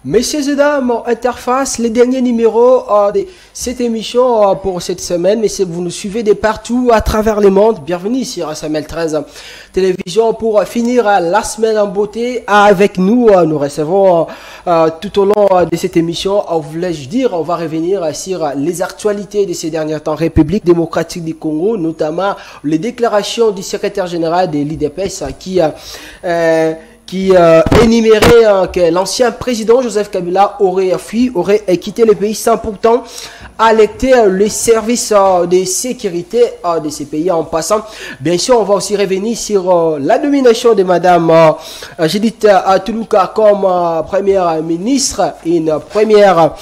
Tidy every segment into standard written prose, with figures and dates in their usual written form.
Messieurs et dames, Interface, les derniers numéros de cette émission pour cette semaine. Mais si vous nous suivez de partout à travers le monde, bienvenue sur SML 13 Télévision pour finir la semaine en beauté. Avec nous, nous recevons tout au long de cette émission, voulais-je dire, on va revenir sur les actualités de ces derniers temps. République démocratique du Congo, notamment les déclarations du secrétaire général de l'IDPS qui énumérait que l'ancien président Joseph Kabila aurait fui, aurait quitté le pays sans pourtant alerter les services de sécurité de ces pays en passant. Bien sûr, on va aussi revenir sur la nomination de Madame Judith Tuluka comme première ministre, une première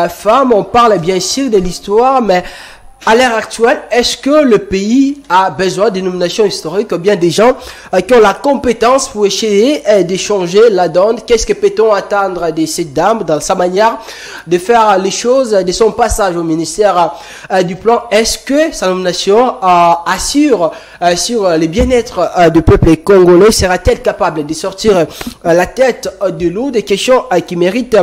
femme. On parle bien sûr de l'histoire, mais à l'heure actuelle, est-ce que le pays a besoin de nominations historiques ou bien des gens qui ont la compétence pour essayer de changer la donne? Qu'est-ce que peut-on attendre de cette dame dans sa manière de faire les choses, de son passage au ministère du Plan? Est-ce que sa nomination assure sur le bien-être du peuple congolais? Sera-t-elle capable de sortir la tête de l'eau? Des questions qui méritent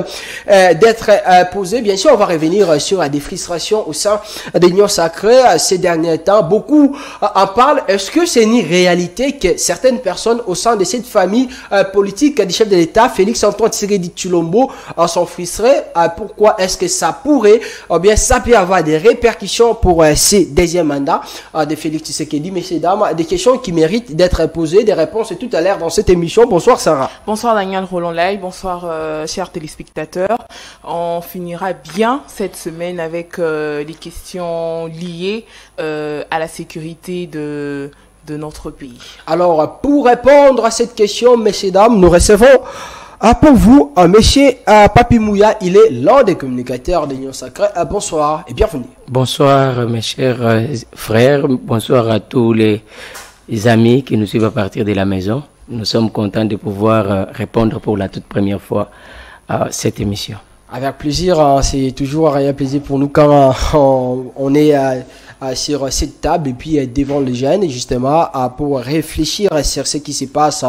d'être posées. Bien sûr, on va revenir sur des frustrations au sein de l'Union sacrée ces derniers temps. Beaucoup en parlent. Est-ce que c'est une réalité que certaines personnes au sein de cette famille politique du chef de l'État, Félix Antoine Tshisekedi Tshilombo, sont frustrés? Pourquoi est-ce que ça pourrait, ou bien ça peut avoir des répercussions pour ces deuxième mandats de Félix Tshisekedi? Messieurs, dames, des questions qui méritent d'être posées, des réponses tout à l'heure dans cette émission. Bonsoir Sarah. Bonsoir Daniel Roland-Lay, bonsoir chers téléspectateurs. On finira bien cette semaine avec les questions liées à la sécurité de notre pays. Alors, pour répondre à cette question, messieurs, dames, nous recevons pour vous, monsieur Papi Mouya. Il est l'un des communicateurs de l'Union sacrée. Bonsoir et bienvenue. Bonsoir mes chers frères, bonsoir à tous les amis qui nous suivent à partir de la maison. Nous sommes contents de pouvoir répondre pour la toute première fois à cette émission. Avec plaisir, c'est toujours un plaisir pour nous quand on est sur cette table et puis devant les jeunes, justement, pour réfléchir sur ce qui se passe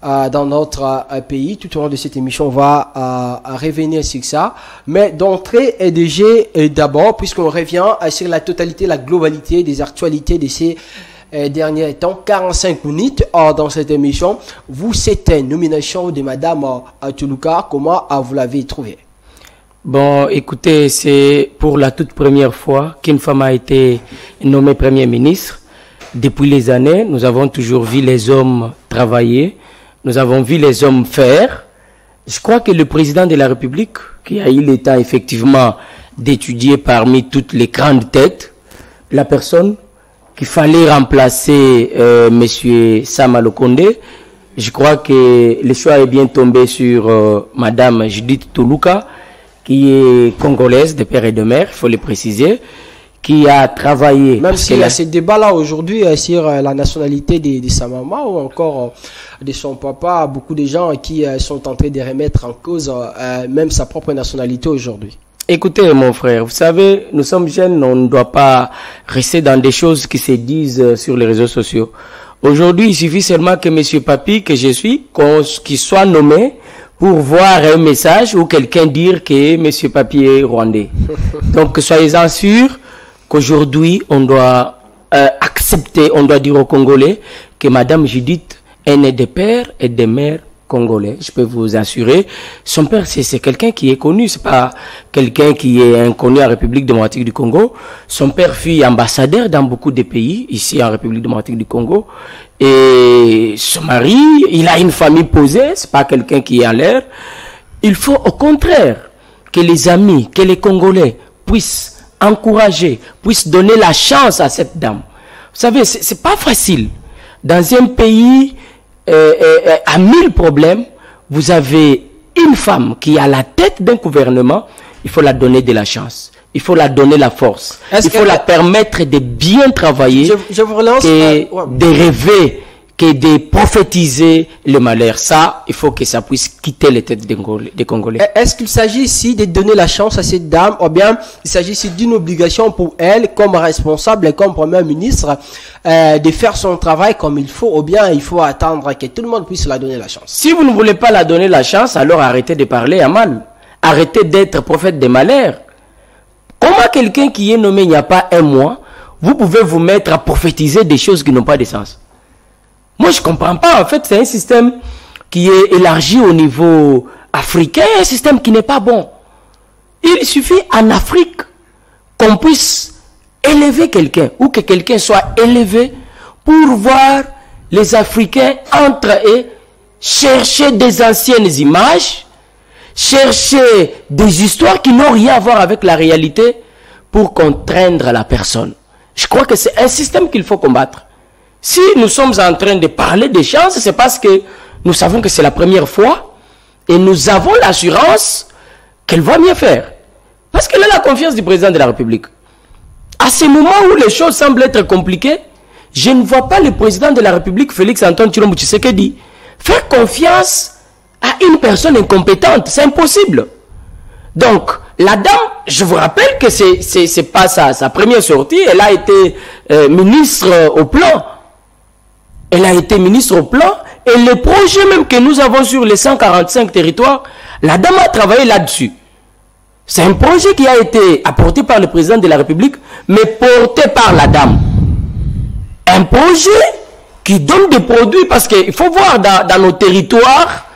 dans notre pays. Tout au long de cette émission, on va revenir sur ça. Mais d'entrée et de jeu, d'abord, puisqu'on revient sur la totalité, la globalité des actualités de ces derniers temps, 45 minutes dans cette émission. Vous, cette nomination de Madame Tuluka, comment vous l'avez trouvée? Bon, écoutez, c'est pour la toute première fois qu'une femme a été nommée Premier ministre. Depuis les années, nous avons toujours vu les hommes travailler, nous avons vu les hommes faire. Je crois que le président de la République, qui a eu le temps effectivement d'étudier parmi toutes les grandes têtes, la personne qu'il fallait remplacer Monsieur Sama Lukonde, je crois que le choix est bien tombé sur Madame Judith Tuluka, qui est congolaise de père et de mère, il faut le préciser, qui a travaillé... Même s'il y a ce débat-là aujourd'hui sur la nationalité de sa maman ou encore de son papa, beaucoup de gens qui sont en train de remettre en cause même sa propre nationalité aujourd'hui. Écoutez mon frère, vous savez, nous sommes jeunes, on ne doit pas rester dans des choses qui se disent sur les réseaux sociaux. Aujourd'hui, il suffit seulement que monsieur Papi, que je suis, qu'il soit nommé pour voir un message ou quelqu'un dire que monsieur Papi est rwandais. Donc, soyez-en sûrs qu'aujourd'hui, on doit accepter, on doit dire aux Congolais que Madame Judith est née de père et de mère congolais. Je peux vous assurer. Son père, c'est quelqu'un qui est connu. C'est pas quelqu'un qui est inconnu en République démocratique du Congo. Son père fut ambassadeur dans beaucoup de pays, ici en République démocratique du Congo. Et son mari, il a une famille posée. C'est pas quelqu'un qui est en l'air. Il faut au contraire que les amis, que les Congolais puissent encourager, puissent donner la chance à cette dame. Vous savez, c'est pas facile. Dans un pays à 1000 problèmes, vous avez une femme qui est à la tête d'un gouvernement, il faut la donner de la chance. Il faut la donner la force. Il faut la permettre de bien travailler, je vous relance, et de rêver que de prophétiser le malheur. Ça, il faut que ça puisse quitter les têtes des Congolais. Est-ce qu'il s'agit ici de donner la chance à cette dame, ou bien il s'agit ici d'une obligation pour elle, comme responsable et comme première ministre, de faire son travail comme il faut, ou bien il faut attendre que tout le monde puisse la donner la chance? Si vous ne voulez pas la donner la chance, alors arrêtez de parler à mal. Arrêtez d'être prophète des malheurs. Comment quelqu'un qui est nommé il n'y a pas un mois, vous pouvez vous mettre à prophétiser des choses qui n'ont pas de sens? Moi, je ne comprends pas. En fait, c'est un système qui est élargi au niveau africain, un système qui n'est pas bon. Il suffit en Afrique qu'on puisse élever quelqu'un ou que quelqu'un soit élevé pour voir les Africains entre eux chercher des anciennes images, chercher des histoires qui n'ont rien à voir avec la réalité pour contraindre la personne. Je crois que c'est un système qu'il faut combattre. Si nous sommes en train de parler des chances, c'est parce que nous savons que c'est la première fois et nous avons l'assurance qu'elle va mieux faire. Parce qu'elle a la confiance du président de la République. À ce moment où les choses semblent être compliquées, je ne vois pas le président de la République, Félix Antoine Tshilombo Tshisekedi, faire confiance à une personne incompétente. C'est impossible. Donc, la dame, je vous rappelle que c'est pas sa première sortie. Elle a été ministre au plan. Elle a été ministre au plan. Et les projets même que nous avons sur les 145 territoires, la dame a travaillé là-dessus. C'est un projet qui a été apporté par le président de la République, mais porté par la dame. Un projet qui donne des produits, parce qu'il faut voir dans nos territoires,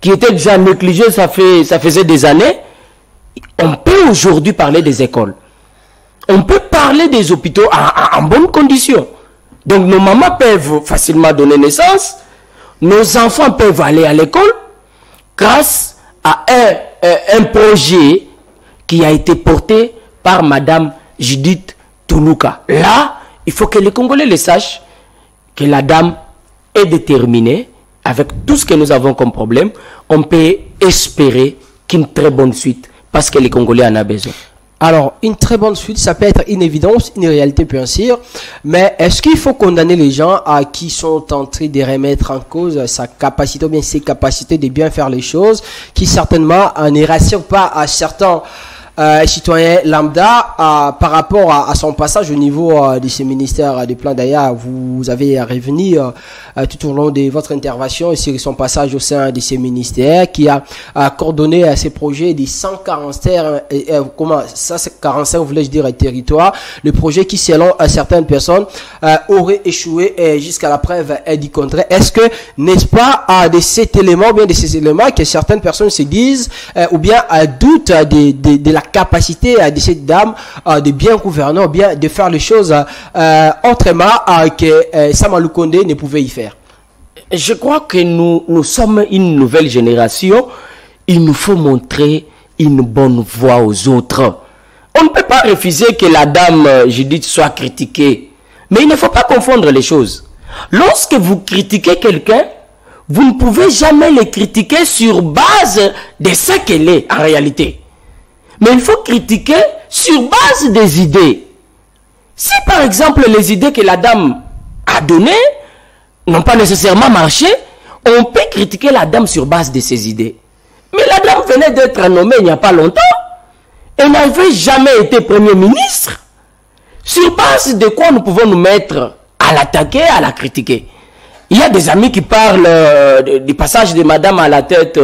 qui étaient déjà négligés, ça faisait des années, on peut aujourd'hui parler des écoles. On peut parler des hôpitaux en bonnes conditions. Donc nos mamans peuvent facilement donner naissance, nos enfants peuvent aller à l'école grâce à un projet qui a été porté par Madame Judith Toulouka. Là, il faut que les Congolais le sachent, que la dame est déterminée. Avec tout ce que nous avons comme problème, on peut espérer qu'une très bonne suite, parce que les Congolais en ont besoin. Alors, une très bonne suite, ça peut être une évidence, une réalité bien sûr, mais est-ce qu'il faut condamner les gens qui sont en train de remettre en cause sa capacité ou bien ses capacités de bien faire les choses, qui certainement ne rassurent pas à certains citoyens lambda par rapport à son passage au niveau de ces ministères de plan? D'ailleurs, vous avez revenu tout au long de votre intervention sur son passage au sein de ces ministères, qui a coordonné ces projets des 145 voulais-je dire territoires, le projet qui selon certaines personnes aurait échoué jusqu'à la preuve du contraire. Est-ce que, n'est-ce pas, de cet élément, bien de ces éléments que certaines personnes se disent ou bien doutent de la capacité de cette dame de bien gouverner ou bien de faire les choses autrement que Sama Lukonde ne pouvait y faire? Je crois que nous sommes une nouvelle génération. Il nous faut montrer une bonne voie aux autres. On ne peut pas refuser que la dame Judith soit critiquée. Mais il ne faut pas confondre les choses. Lorsque vous critiquez quelqu'un, vous ne pouvez jamais le critiquer sur base de ce qu'elle est en réalité. Mais il faut critiquer sur base des idées. Si par exemple les idées que la dame a données n'ont pas nécessairement marché, on peut critiquer la dame sur base de ses idées. Mais la dame venait d'être nommée il n'y a pas longtemps. Elle n'avait jamais été Premier ministre. Sur base de quoi nous pouvons nous mettre à l'attaquer, à la critiquer? Il y a des amis qui parlent du passage de madame à la tête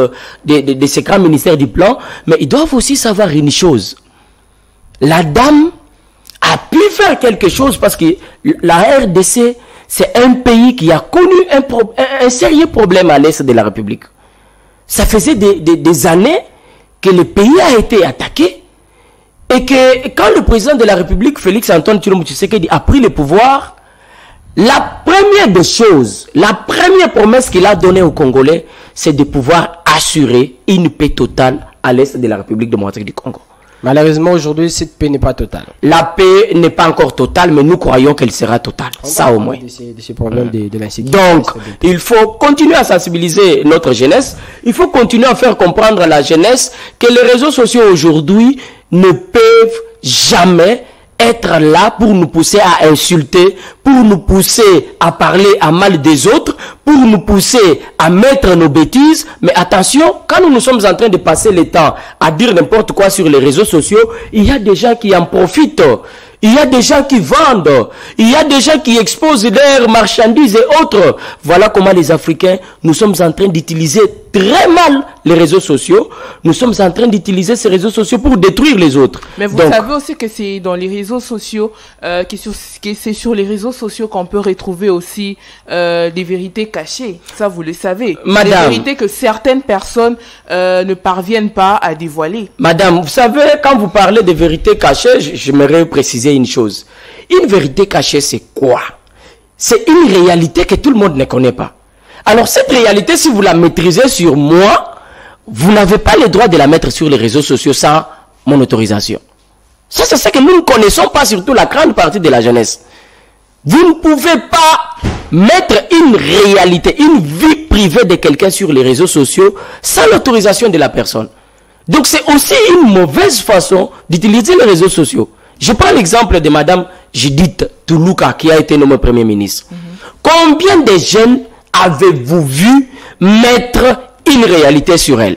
de ce grand ministère du plan, mais ils doivent aussi savoir une chose. La dame a pu faire quelque chose parce que la RDC, c'est un pays qui a connu un sérieux problème à l'est de la République. Ça faisait des années que le pays a été attaqué et que quand le président de la République, Félix Antoine Tshilombo Tshisekedi, a pris le pouvoir, la première des choses, la première promesse qu'il a donnée aux Congolais, c'est de pouvoir assurer une paix totale à l'est de la République démocratique du Congo. Malheureusement, aujourd'hui, cette paix n'est pas totale. La paix n'est pas encore totale, mais nous croyons qu'elle sera totale. Ça au moins. De ces problèmes de l'insécurité. Donc, il faut continuer à sensibiliser notre jeunesse. Il faut continuer à faire comprendre à la jeunesse que les réseaux sociaux aujourd'hui ne peuvent jamais être là pour nous pousser à insulter, pour nous pousser à parler à mal des autres, pour nous pousser à mettre nos bêtises. Mais attention, quand nous sommes en train de passer le temps à dire n'importe quoi sur les réseaux sociaux, il y a des gens qui en profitent. Il y a des gens qui vendent. Il y a des gens qui exposent leurs marchandises et autres. Voilà comment les Africains, nous sommes en train d'utiliser très mal les réseaux sociaux. Nous sommes en train d'utiliser ces réseaux sociaux pour détruire les autres. Mais vous savez aussi que c'est dans les réseaux sociaux, c'est sur les réseaux sociaux qu'on peut retrouver aussi des vérités cachées. Ça, vous le savez. Madame, des vérités que certaines personnes ne parviennent pas à dévoiler. Madame, vous savez, quand vous parlez de vérités cachées, j'aimerais préciser une chose. Une vérité cachée, c'est quoi? C'est une réalité que tout le monde ne connaît pas. Alors cette réalité, si vous la maîtrisez sur moi, vous n'avez pas le droit de la mettre sur les réseaux sociaux sans mon autorisation. Ça, c'est ce que nous ne connaissons pas, surtout la grande partie de la jeunesse. Vous ne pouvez pas mettre une réalité, une vie privée de quelqu'un sur les réseaux sociaux sans l'autorisation de la personne. Donc c'est aussi une mauvaise façon d'utiliser les réseaux sociaux. Je prends l'exemple de Madame Judith Toulouka qui a été nommée Premier ministre. Combien de jeunes avez-vous vu mettre une réalité sur elle?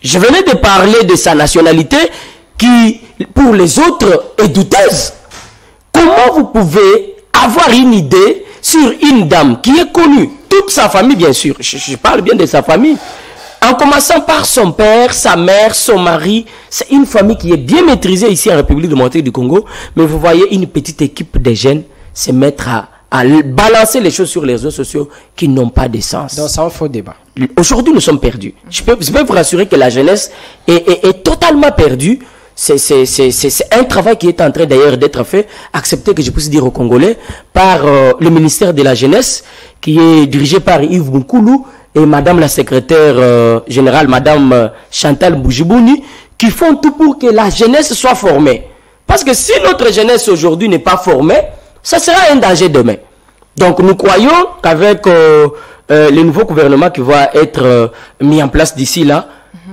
Je venais de parler de sa nationalité qui, pour les autres, est douteuse. Comment vous pouvez avoir une idée sur une dame qui est connue, toute sa famille bien sûr, je parle bien de sa famille, en commençant par son père, sa mère, son mari. C'est une famille qui est bien maîtrisée ici en République démocratique du Congo. Mais vous voyez une petite équipe de jeunes se mettre à balancer les choses sur les réseaux sociaux qui n'ont pas de sens. Donc c'est un faux débat. Aujourd'hui, nous sommes perdus. Je peux vous rassurer que la jeunesse est totalement perdue. C'est un travail qui est en train d'ailleurs d'être fait, accepté que je puisse dire aux Congolais, par le ministère de la Jeunesse, qui est dirigé par Yves Moukoulou, et Madame la secrétaire générale, Madame Chantal Boujibouni, qui font tout pour que la jeunesse soit formée. Parce que si notre jeunesse aujourd'hui n'est pas formée, ça sera un danger demain. Donc nous croyons qu'avec le nouveau gouvernement qui va être mis en place d'ici là,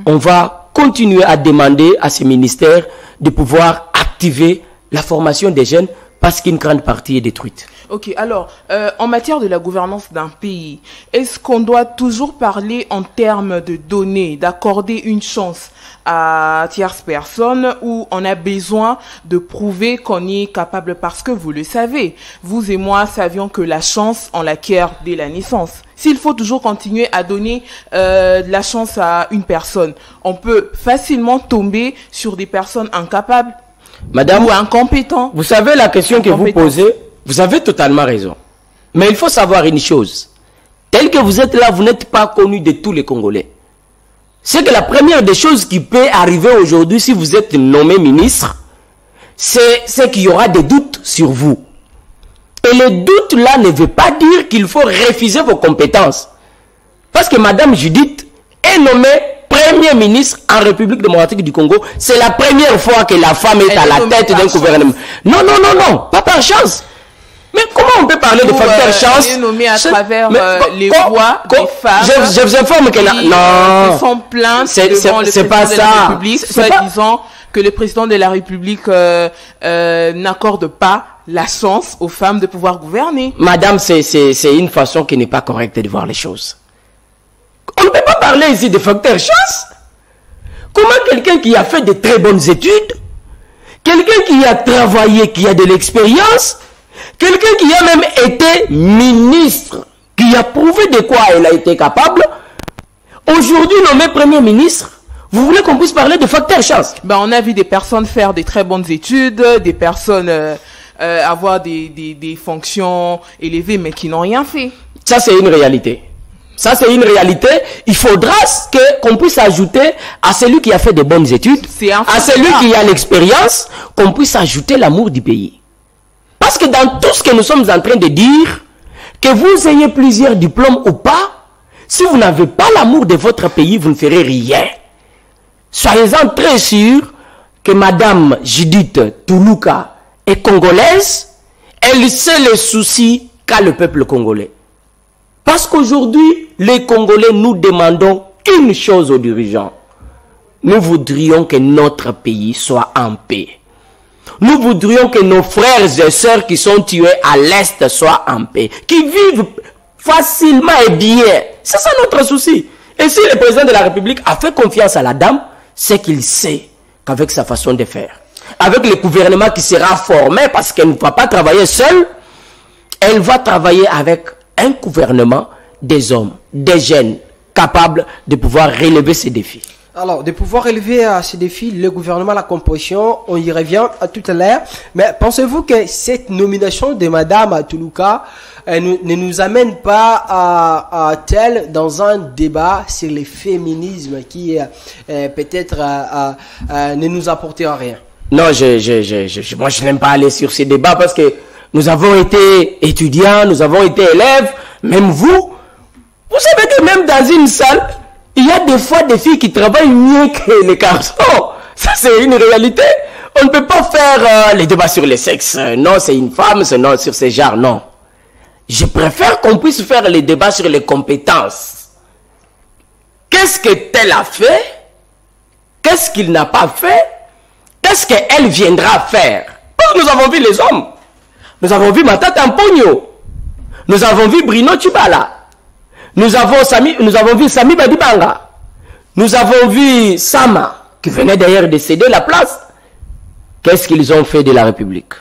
on va continuer à demander à ces ministères de pouvoir activer la formation des jeunes parce qu'une grande partie est détruite. Ok, alors, en matière de la gouvernance d'un pays, est-ce qu'on doit toujours parler en termes de données, d'accorder une chance à tierces personnes, ou on a besoin de prouver qu'on est capable? Parce que vous le savez, vous et moi savions que la chance, on l'acquiert dès la naissance. S'il faut toujours continuer à donner de la chance à une personne, on peut facilement tomber sur des personnes incapables, Madame, ou incompétents. Vous savez la question que vous posez, vous avez totalement raison. Mais il faut savoir une chose. Tel que vous êtes là, vous n'êtes pas connu de tous les Congolais. C'est que la première des choses qui peut arriver aujourd'hui, si vous êtes nommé ministre, c'est qu'il y aura des doutes sur vous. Et le doute là ne veut pas dire qu'il faut refuser vos compétences. Parce que Madame Judith est nommée Premier ministre en République démocratique du Congo. C'est la première fois que la femme est à la tête d'un gouvernement. Non, non, non, non, pas par chance. Mais comment on peut parler de facteur chance? Elle est nommée à travers les voix des femmes. Je vous informe que non. Sont plaintes devant le président de la République, soit disant que le président de la République n'accorde pas la chance aux femmes de pouvoir gouverner. Madame, c'est une façon qui n'est pas correcte de voir les choses. On ne peut pas parler ici de facteur chance. Comment quelqu'un qui a fait de très bonnes études, quelqu'un qui a travaillé, qui a de l'expérience, quelqu'un qui a même été ministre, qui a prouvé de quoi elle a été capable, aujourd'hui nommé Premier ministre, vous voulez qu'on puisse parler de facteur chance? Ben, on a vu des personnes faire des très bonnes études, des personnes avoir des fonctions élevées, mais qui n'ont rien fait. Ça, c'est une réalité. Ça, c'est une réalité. Il faudra qu'on puisse ajouter à celui qui a fait de bonnes études, à celui qui a l'expérience, qu'on puisse ajouter l'amour du pays. Parce que dans tout ce que nous sommes en train de dire, que vous ayez plusieurs diplômes ou pas, si vous n'avez pas l'amour de votre pays, vous ne ferez rien. Soyez-en très sûrs que Madame Judith Toulouka est congolaise, elle sait les soucis qu'a le peuple congolais. Parce qu'aujourd'hui, les Congolais, nous demandons une chose aux dirigeants. Nous voudrions que notre pays soit en paix. Nous voudrions que nos frères et sœurs qui sont tués à l'Est soient en paix, qui vivent facilement et bien. C'est ça notre souci. Et si le président de la République a fait confiance à la dame, c'est qu'il sait qu'avec sa façon de faire, avec le gouvernement qui sera formé, parce qu'elle ne va pas travailler seule, elle va travailler avec un gouvernement des hommes, des jeunes, capables de pouvoir relever ces défis. Alors, de pouvoir relever ces défis, le gouvernement, la composition, on y revient à tout à l'heure. Mais pensez-vous que cette nomination de Madame Toulouka ne nous amène pas à tel dans un débat sur le féminisme qui peut-être ne nous apportera rien? Non, moi je n'aime pas aller sur ces débats parce que nous avons été étudiants, nous avons été élèves, même vous savez que même dans une salle, il y a des fois des filles qui travaillent mieux que les garçons. Ça, c'est une réalité. On ne peut pas faire les débats sur les sexes. Non, c'est une femme, non, sur ces genres, non. Je préfère qu'on puisse faire les débats sur les compétences. Qu'est-ce que tel a fait? Qu'est-ce qu'il n'a pas fait? Qu'est-ce qu'elle viendra faire? Parce que nous avons vu les hommes. Nous avons vu Matata Mpogno. Nous avons vu Bruno Tshibala. Nous avons vu Sami Badibanga. Nous avons vu Sama, qui venait d'ailleurs de céder la place. Qu'est-ce qu'ils ont fait de la République?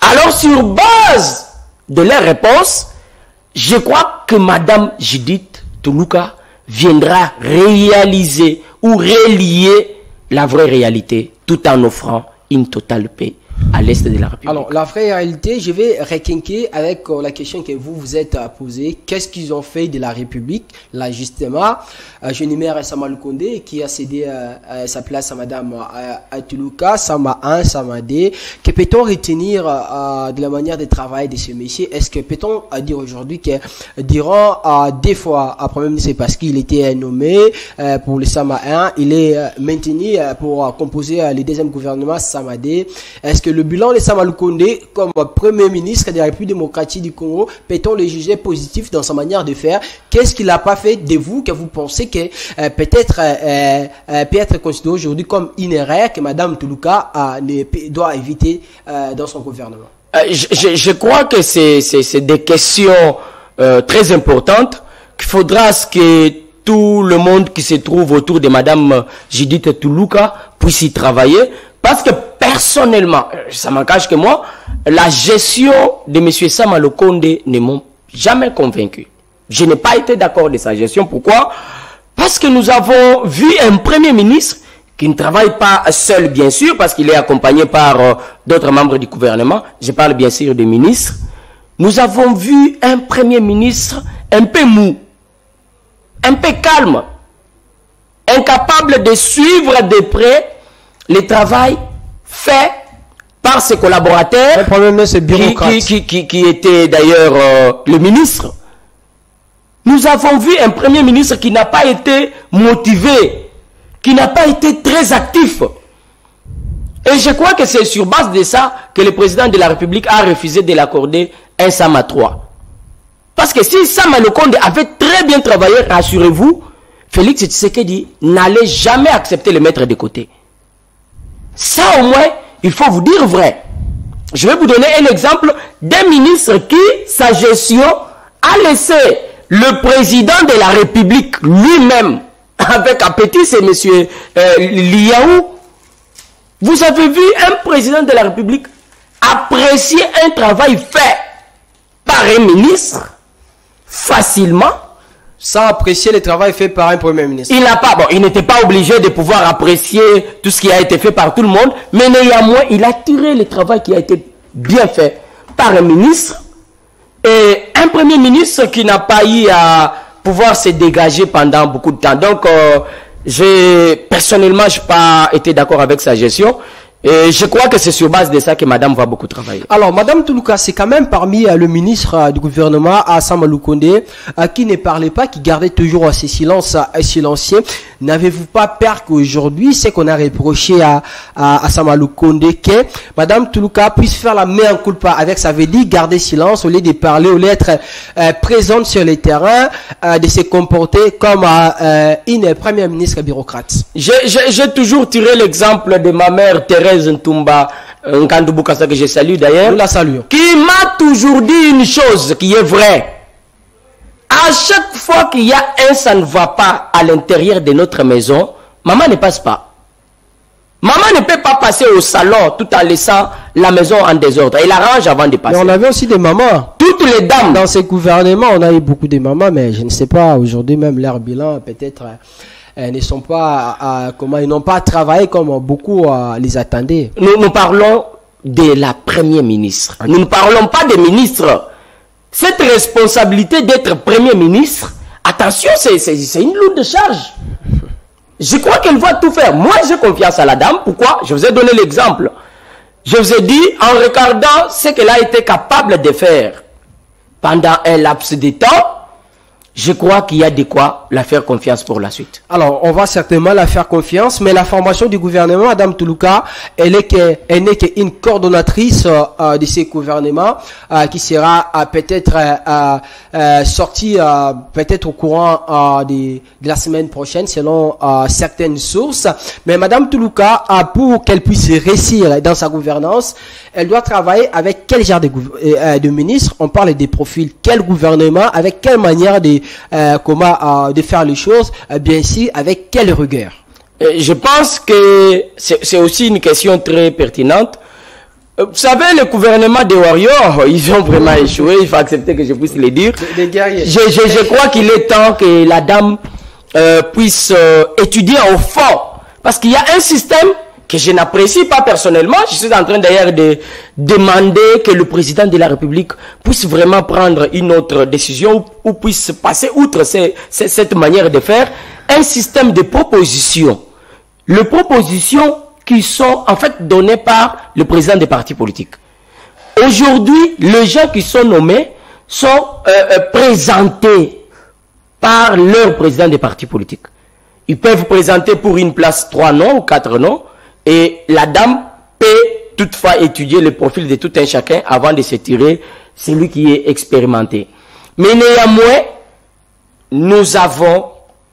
Alors, sur base de leurs réponses, je crois que Madame Judith Toulouka viendra réaliser ou relier la vraie réalité tout en offrant une totale paix à l'Est de la République. Alors, la vraie réalité, je vais requinquer avec la question que vous vous êtes posée. Qu'est-ce qu'ils ont fait de la République? Là, justement, j'énumère Samuel Kondé qui a cédé sa place à Madame Toulouka, Sama 1, Sama 2. Que peut-on retenir de la manière de travail de ce monsieur? Est-ce que peut-on dire aujourd'hui que durant des fois, après même c'est parce qu'il était nommé pour le Sama 1, il est maintenu pour composer le deuxième gouvernement Sama 2. Est-ce que le bilan de Samuel Kondé comme Premier ministre de la République démocratique du Congo, peut-on le juger positif dans sa manière de faire? Qu'est-ce qu'il n'a pas fait de vous que vous pensez que peut-être peut être considéré aujourd'hui comme une erreur que Madame Toulouka doit éviter dans son gouvernement? Je crois que c'est des questions très importantes qu'il faudra que tout le monde qui se trouve autour de Madame Judith Toulouka puisse y travailler. Parce que personnellement, ça m'en cache que moi, la gestion de M. Samuel Kondé ne m'a jamais convaincu. Je n'ai pas été d'accord de sa gestion. Pourquoi? Parce que nous avons vu un Premier ministre qui ne travaille pas seul, bien sûr, parce qu'il est accompagné par d'autres membres du gouvernement. Je parle bien sûr des ministres. Nous avons vu un Premier ministre un peu mou, un peu calme, incapable de suivre de près le travail fait par ses collaborateurs, le Premier ministre qui était d'ailleurs le ministre. Nous avons vu un Premier ministre qui n'a pas été motivé, qui n'a pas été très actif. Et je crois que c'est sur base de ça que le président de la République a refusé de l'accorder un Sama 3. Parce que si Samuel Kondé avait très bien travaillé, rassurez-vous, Félix Tshisekedi n'allait jamais accepter le mettre de côté. Ça au moins, il faut vous dire vrai. Je vais vous donner un exemple d'un ministre qui, sa gestion, a laissé le président de la République lui-même, avec appétit, c'est M. Liaou. Vous avez vu un président de la République apprécier un travail fait par un ministre facilement, sans apprécier le travail fait par un Premier ministre. Il n'était pas obligé de pouvoir apprécier tout ce qui a été fait par tout le monde, mais néanmoins, il a tiré le travail qui a été bien fait par un ministre et un Premier ministre qui n'a pas eu à pouvoir se dégager pendant beaucoup de temps. Donc, personnellement, je n'ai pas été d'accord avec sa gestion. Et je crois que c'est sur base de ça que Madame va beaucoup travailler. Alors, Madame Toulouka, c'est quand même parmi le ministre du gouvernement, Samuel Kondé, qui ne parlait pas, qui gardait toujours ses silences silencieux. n'avez-vous pas peur qu'aujourd'hui, c'est qu'on a reproché à Samalou Kondé que Madame Toulouka puisse faire la main en culpa avec, ça veut dire garder silence au lieu de parler, au lieu d'être présente sur les terrains, de se comporter comme une première ministre bureaucrate. J'ai toujours tiré l'exemple de ma mère Thérèse Ntumba Nkandubukasa, que je salue d'ailleurs. Nous la saluons. Qui m'a toujours dit une chose qui est vraie. À chaque fois qu'il y a un ça ne va pas à l'intérieur de notre maison, maman ne passe pas. Maman ne peut pas passer au salon tout en laissant la maison en désordre. Elle arrange avant de passer. Mais on avait aussi des mamans. Toutes les dames. Dans ces gouvernements, on a eu beaucoup de mamans, mais je ne sais pas, aujourd'hui même leur bilan, peut-être, ne sont pas, comment, ils n'ont pas travaillé comme beaucoup les attendaient. Nous parlons de la première ministre. Nous ne parlons pas des ministres. Cette responsabilité d'être premier ministre, attention, c'est une lourde charge. Je crois qu'elle va tout faire. Moi, j'ai confiance à la dame. Pourquoi? Je vous ai donné l'exemple. Je vous ai dit, en regardant ce qu'elle a été capable de faire pendant un laps de temps, je crois qu'il y a de quoi la faire confiance pour la suite. Alors, on va certainement la faire confiance, mais la formation du gouvernement, Madame Toulouka, elle n'est qu'une coordonnatrice de ce gouvernement qui sera peut-être sortie peut-être au courant de la semaine prochaine, selon certaines sources. Mais Madame Toulouka, pour qu'elle puisse réussir dans sa gouvernance, elle doit travailler avec quel genre de ministre? On parle des profils. Quel gouvernement? Avec quelle manière de faire les choses? Bien sûr, avec quelle rigueur? Je pense que c'est aussi une question très pertinente. Vous savez, le gouvernement des Warriors, ils ont vraiment échoué. Il faut accepter que je puisse le dire. Des guerriers. Je crois qu'il est temps que la dame puisse étudier au fond. Parce qu'il y a un système que je n'apprécie pas personnellement. Je suis en train d'ailleurs de demander que le président de la République puisse vraiment prendre une autre décision ou puisse passer outre cette manière de faire. Un système de propositions. Les propositions qui sont en fait données par le président des partis politiques. Aujourd'hui, les gens qui sont nommés sont présentés par leur président des partis politiques. Ils peuvent présenter pour une place 3 noms ou 4 noms. Et la dame peut toutefois étudier le profil de tout un chacun avant de se tirer celui qui est expérimenté. Mais néanmoins, nous avons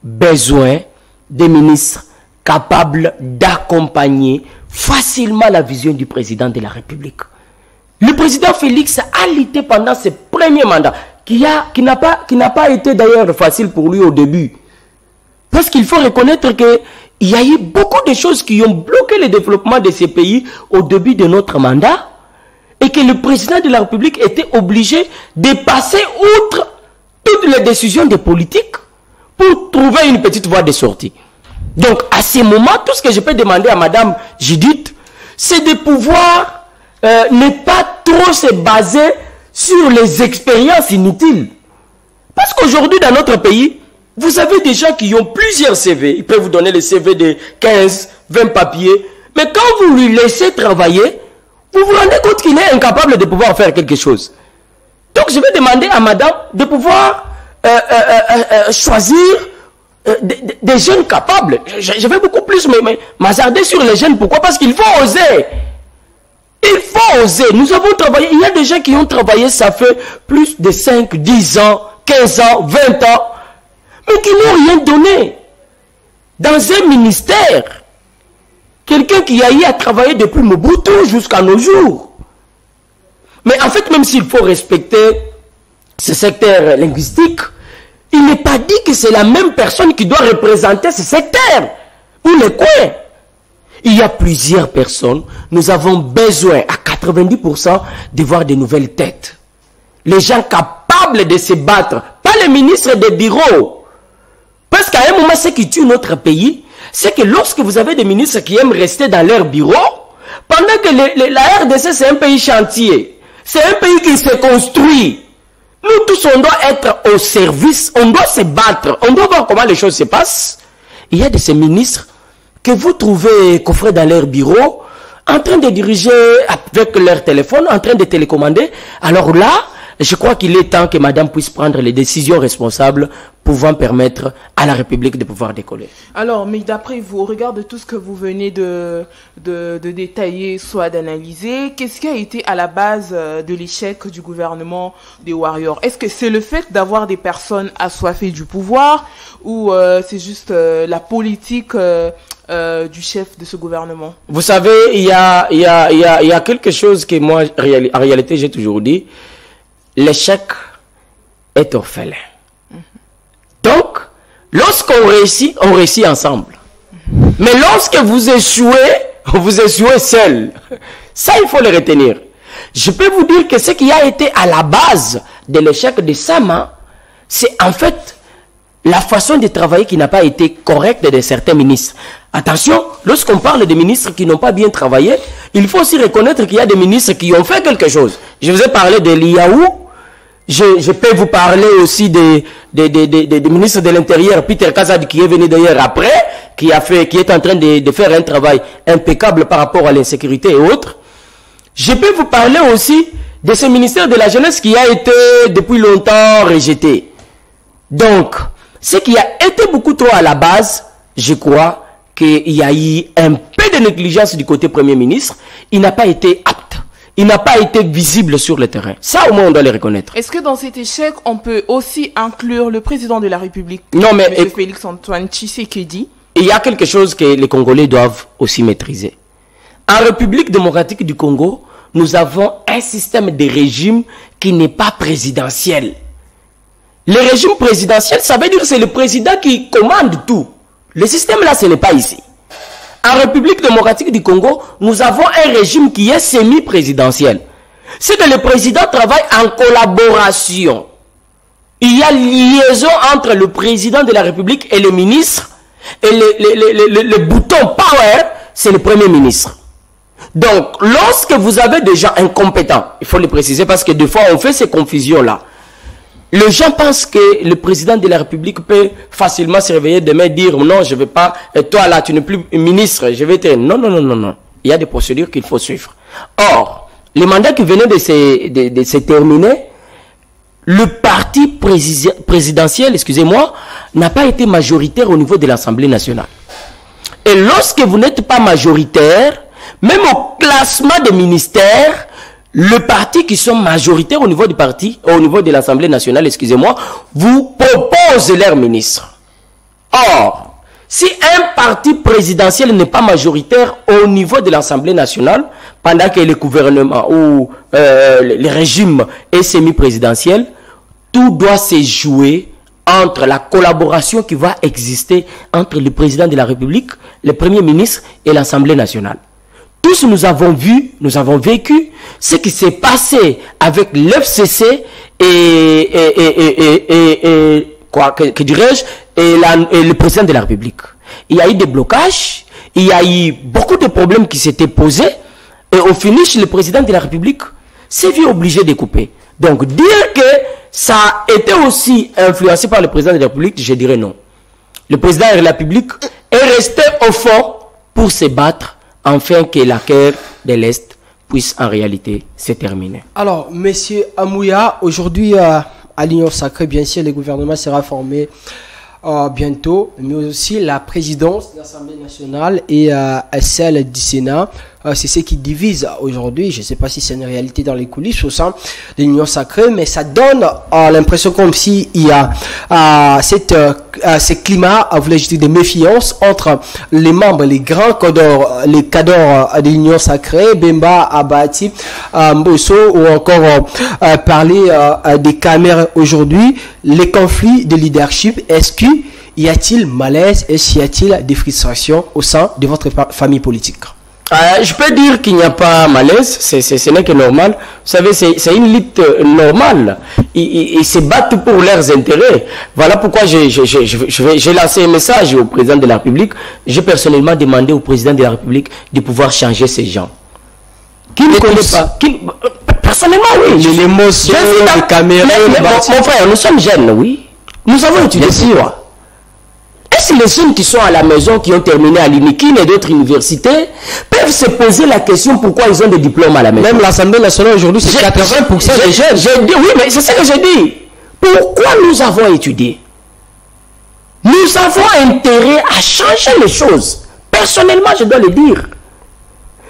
besoin des ministres capables d'accompagner facilement la vision du président de la République. Le président Félix a lutté pendant ses premiers mandats, qui n'a pas été d'ailleurs facile pour lui au début. Parce qu'il faut reconnaître que il y a eu beaucoup de choses qui ont bloqué le développement de ces pays au début de notre mandat et que le président de la République était obligé de passer outre toutes les décisions des politiques pour trouver une petite voie de sortie. Donc, à ce moment, tout ce que je peux demander à Madame Judith, c'est de pouvoir ne pas trop se baser sur les expériences inutiles. Parce qu'aujourd'hui, dans notre pays, vous avez des gens qui ont plusieurs CV. Ils peuvent vous donner les CV de 15, 20 papiers. Mais quand vous lui laissez travailler, vous vous rendez compte qu'il est incapable de pouvoir faire quelque chose. Donc, je vais demander à madame de pouvoir choisir des jeunes capables. Je vais beaucoup plus m'azarder sur les jeunes. Pourquoi? Parce qu'il faut oser. Il faut oser. Nous avons travaillé. Il y a des gens qui ont travaillé, ça fait plus de 5, 10 ans, 15 ans, 20 ans. Mais qui n'ont rien donné. Dans un ministère, quelqu'un qui a eu à travailler depuis Mobutu jusqu'à nos jours. Mais en fait, même s'il faut respecter ce secteur linguistique, il n'est pas dit que c'est la même personne qui doit représenter ce secteur ou les coins. Il y a plusieurs personnes. Nous avons besoin à 90% de voir de nouvelles têtes. Les gens capables de se battre, pas les ministres des bureaux. Parce qu'à un moment, ce qui tue notre pays, c'est que lorsque vous avez des ministres qui aiment rester dans leur bureau, pendant que la RDC, c'est un pays chantier, c'est un pays qui se construit. Nous tous, on doit être au service, on doit se battre, on doit voir comment les choses se passent. Il y a de ces ministres que vous trouvez coffrés dans leur bureau, en train de diriger avec leur téléphone, en train de télécommander. Alors là, je crois qu'il est temps que madame puisse prendre les décisions responsables pouvant permettre à la République de pouvoir décoller. Alors, mais d'après vous, au regard de tout ce que vous venez de détailler, soit d'analyser, qu'est-ce qui a été à la base de l'échec du gouvernement des Warriors? Est-ce que c'est le fait d'avoir des personnes assoiffées du pouvoir ou c'est juste la politique du chef de ce gouvernement? Vous savez, il y a quelque chose que moi, en réalité, j'ai toujours dit. L'échec est orphelin. Donc, lorsqu'on réussit, on réussit ensemble. Mais lorsque vous échouez seul. Ça, il faut le retenir. Je peux vous dire que ce qui a été à la base de l'échec de Sama, c'est en fait la façon de travailler qui n'a pas été correcte de certains ministres. Attention, lorsqu'on parle de ministres qui n'ont pas bien travaillé, il faut aussi reconnaître qu'il y a des ministres qui ont fait quelque chose. Je vous ai parlé de l'IAU. Je peux vous parler aussi des ministres de l'Intérieur, Peter Kazadi, qui est venu d'ailleurs après, qui est en train de faire un travail impeccable par rapport à l'insécurité et autres. Je peux vous parler aussi de ce ministère de la Jeunesse qui a été depuis longtemps rejeté. Donc, ce qui a été beaucoup trop à la base, je crois qu'il y a eu un peu de négligence du côté Premier ministre. Il n'a pas été apte. Il n'a pas été visible sur le terrain. Ça, au moins, on doit le reconnaître. Est-ce que dans cet échec, on peut aussi inclure le président de la République, non, mais Félix-Antoine Tshisekedi? Il y a quelque chose que les Congolais doivent aussi maîtriser. En République démocratique du Congo, nous avons un système de régime qui n'est pas présidentiel. Le régime présidentiel, ça veut dire que c'est le président qui commande tout. Le système là, ce n'est pas ici. En République démocratique du Congo, nous avons un régime qui est semi-présidentiel. C'est que le président travaille en collaboration. Il y a liaison entre le président de la République et le ministre. Et le bouton power, c'est le premier ministre. Donc, lorsque vous avez des gens incompétents, il faut le préciser parce que des fois on fait ces confusions-là. Les gens pensent que le président de la République peut facilement se réveiller demain et dire non, je ne vais pas, et toi là, tu n'es plus ministre, je vais te... Non, non, non, non, non. Il y a des procédures qu'il faut suivre. Or, le mandat qui venait de se terminer, le parti présidentiel, excusez-moi, n'a pas été majoritaire au niveau de l'Assemblée nationale. Et lorsque vous n'êtes pas majoritaire, même au classement des ministères, le parti qui sont majoritaires au niveau du parti, au niveau de l'Assemblée nationale, excusez-moi, vous propose leur ministre. Or, si un parti présidentiel n'est pas majoritaire au niveau de l'Assemblée nationale, pendant que le gouvernement ou le régime est semi-présidentiel, tout doit se jouer entre la collaboration qui va exister entre le président de la République, le premier ministre et l'Assemblée nationale. Tous nous avons vu, nous avons vécu ce qui s'est passé avec l'FCC que dirais-je, et le président de la République. Il y a eu des blocages, il y a eu beaucoup de problèmes qui s'étaient posés, et au finish, le président de la République s'est vu obligé de couper. Donc, dire que ça a été aussi influencé par le président de la République, je dirais non. Le président de la République est resté au fond pour se battre afin que la guerre de l'Est puisse en réalité se terminer. Alors, monsieur Amouya, aujourd'hui à l'Union Sacrée, bien sûr, le gouvernement sera formé bientôt, mais aussi la présidence de l'Assemblée nationale et celle du Sénat. C'est ce qui divise aujourd'hui. Je ne sais pas si c'est une réalité dans les coulisses au sein de l'Union Sacrée, mais ça donne l'impression comme s'il y a ce climat, voulais-je dire, de méfiance entre les membres, les grands cadres de l'Union Sacrée, Bemba, Abati, Mbosso, ou encore parler des caméras aujourd'hui, les conflits de leadership. Est-ce qu'il y a-t-il malaise? Est-ce qu'il y a-t-il des frustrations au sein de votre famille politique? Je peux dire qu'il n'y a pas malaise, ce n'est que normal. Vous savez, c'est une lutte normale. Ils se battent pour leurs intérêts. Voilà pourquoi j'ai lancé un message au président de la République. J'ai personnellement demandé au président de la République de pouvoir changer ces gens. Qui ne connaît pas personnellement, oui. Les émotions, les caméras, mon frère, nous sommes jeunes, oui. Nous avons étudié 6 mois. Est-ce que les jeunes qui sont à la maison, qui ont terminé à l'UNIKIN et d'autres universités, peuvent doivent se poser la question pourquoi ils ont des diplômes à la maison. Même l'Assemblée nationale aujourd'hui, c'est 80% des jeunes. Oui, mais c'est ce que j'ai dit. Pourquoi nous avons étudié? Nous avons intérêt à changer les choses. Personnellement, je dois le dire.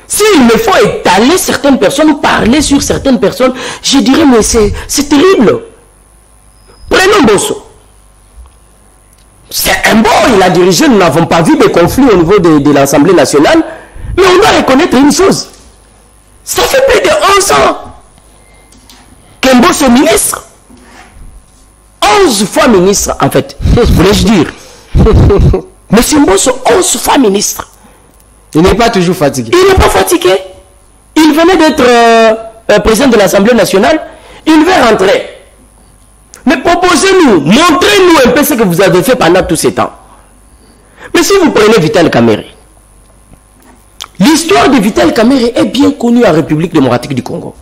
S'il me faut étaler certaines personnes ou parler sur certaines personnes, je dirais, mais c'est terrible. Prenons Bosso. C'est un bon, il a dirigé, nous n'avons pas vu de conflit au niveau de l'Assemblée nationale, mais on doit reconnaître une chose. Ça fait plus de 11 ans qu'un Bosso est ministre. 11 fois ministre, en fait, voulais-je dire. Monsieur Bosso, 11 fois ministre. Il n'est pas toujours fatigué. Il n'est pas fatigué. Il venait d'être président de l'Assemblée nationale. Il veut rentrer. Mais proposez-nous, montrez-nous un peu ce que vous avez fait pendant tous ces temps. Mais si vous prenez Vital Kamerhe, l'histoire de Vital Kamerhe est bien connue en République démocratique du Congo.